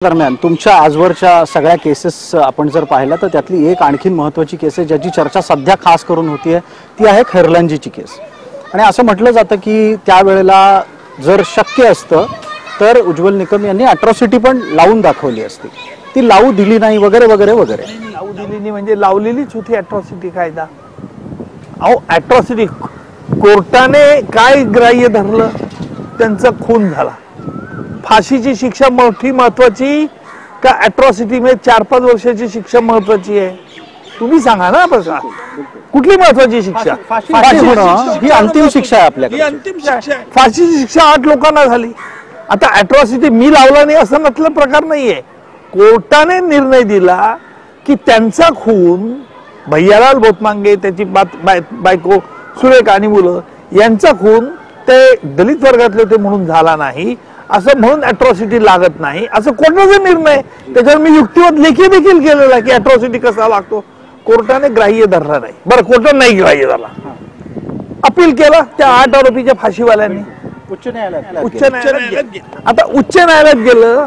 दरम्यान तुमच्या आजवरच्या सगळ्या केसेस आपण जर पाहिला तर त्यातली एक आणखीन महत्त्वाची केस आहे ज्याची चर्चा सध्या खास करून होतीये ती आहे खैरलांजीची केस। आणि असं म्हटलं जातं की त्यावेळेला जर शक्य असतं तर उज्ज्वल निकम यांनी अट्रॉसिटी पण लावून दाखवली असती, ती लावू दिली नाही वगैरे वगैरे वगैरे। लावू दिली नाही म्हणजे लावलेलीच होती अट्रॉसिटी कायदा। अहो अट्रॉसिटी कोर्टाने काय ग्राह्य धरलं, त्यांचा खून झाला, फाशीची शिक्षा मोठी महत्वाची का अट्रॉसिटी मध्ये 4-5 वर्षाची शिक्षा महत्वाची आहे? तुम्ही सांगा ना बस, कुठली महत्वाची शिक्षा? ही अंतिम शिक्षा आहे आपल्याकडे, अंतिम शिक्षा। फाशीची शिक्षा 8 लोकांना झाली। आता अट्रॉसिटी मी लावला नाही असं म्हटलं प्रकार नाहीये। कोर्टाने निर्णय दिला की त्यांचा खून भैयालाल बोतमांगे, त्याची बायको सुरेखा आणि मुलं यांचा खून ते दलित वर्गातले होते म्हणून झाला नाही, असं म्हणून अट्रॉसिटी लागत नाही असं कोर्टाचा निर्णय। त्याच्यावर मी युक्तिवाद लेखी देखील केलेला की अट्रॉसिटी कसा लागतो, कोर्टाने ग्राह्य धरला नाही। बरं, कोर्टाने नाही ग्राह्य धरला, अपील केला त्या 8 आरोपीच्या फाशीवाल्यांनी उच्च न्यायालयात। आता उच्च न्यायालयात गेलं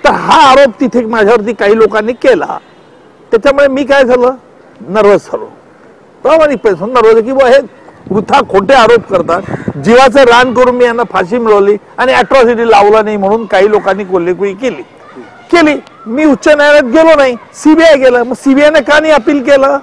तर हा आरोप तिथे माझ्यावरती काही लोकांनी केला, त्याच्यामुळे मी काय झालं, नर्वस झालो, प्रामाणिकपणे नर्वस की हे वृथा खोटे आरोप करतात, जीवाचं रान करून मी यांना फाशी मिळवली आणि अट्रॉसिटी लावला नाही म्हणून काही लोकांनी कोल्हेकुई केली। मी उच्च न्यायालयात गेलो नाही, सीबीआय गेलं, मग सीबीआयने का नाही अपील केलं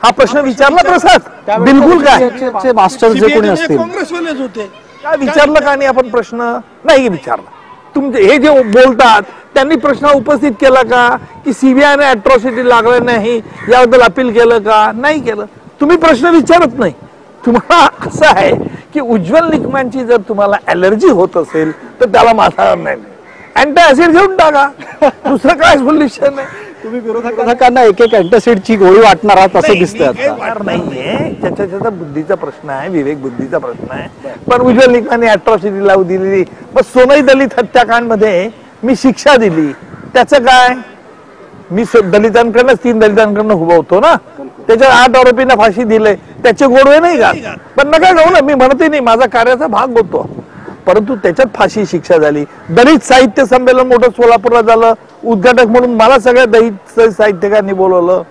हा प्रश्न विचारला प्रसाद? बिलकुल काय मास्टर जे कोणी असतील काँग्रेसवालेच होते, काय विचारलं का नाही आपण? प्रश्न नाही विचारला। तुमचे हे जे बोलतात त्यांनी प्रश्न उपस्थित केला का की सीबीआयने अट्रॉसिटी लागलं नाही याबद्दल अपील केलं का? नाही केलं। तुम्ही प्रश्न विचारत नाही। तुम्हाला असं आहे की उज्ज्वल निकमांची जर तुम्हाला ॲलर्जी होत असेल तर त्याला माझा नाही, अँटासिड घेऊन टाका, दुसरं काय सोल्युशन आहे? तुम्ही विरोधकांना एक एक अँटासिडची गोळी वाटणार आहात असं दिसतंय आता। नाहीये, त्याच्या बुद्धीचा प्रश्न आहे, विवेक बुद्धीचा प्रश्न आहे। पण उज्ज्वल निकमांनी अट्रॉसिटी लावू दिलेली, मग सोनई दलित हत्याकांड मध्ये मी शिक्षा दिली, त्याचं काय? मी दलितांकडनं 3 दलितांकडनं उभा होतो ना, त्याच्या 8 आरोपींना फाशी दिले, त्याचे गोडवे नाही का? पण नका जाऊ ना, मी म्हणते नाही, माझा कार्याचा भाग होतो, परंतु त्याच्यात फाशी शिक्षा झाली। दलित साहित्य संमेलन मोठं सोलापूरला झालं, उद्घाटक म्हणून मला सगळ्या दलित साहित्यकारांनी बोलवलं।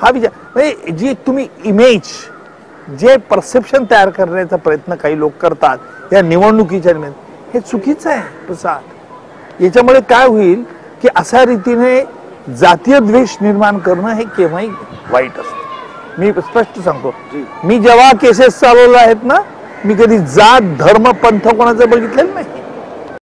हा विचार, जी तुम्ही इमेज, जे परसेप्शन तयार करण्याचा प्रयत्न काही लोक करतात या निवडणुकीच्या निमित्त, हे चुकीचं आहे प्रसाद। याच्यामुळे काय होईल की अशा रीतीने जातीय द्वेष निर्माण करणं हे केव्हाही वाईट असतं। मी स्पष्ट सांगतो, मी जेव्हा केसेस चालवल्या आहेत ना, मी कधी जात धर्म पंथ कोणाचं बघितलेलं नाही।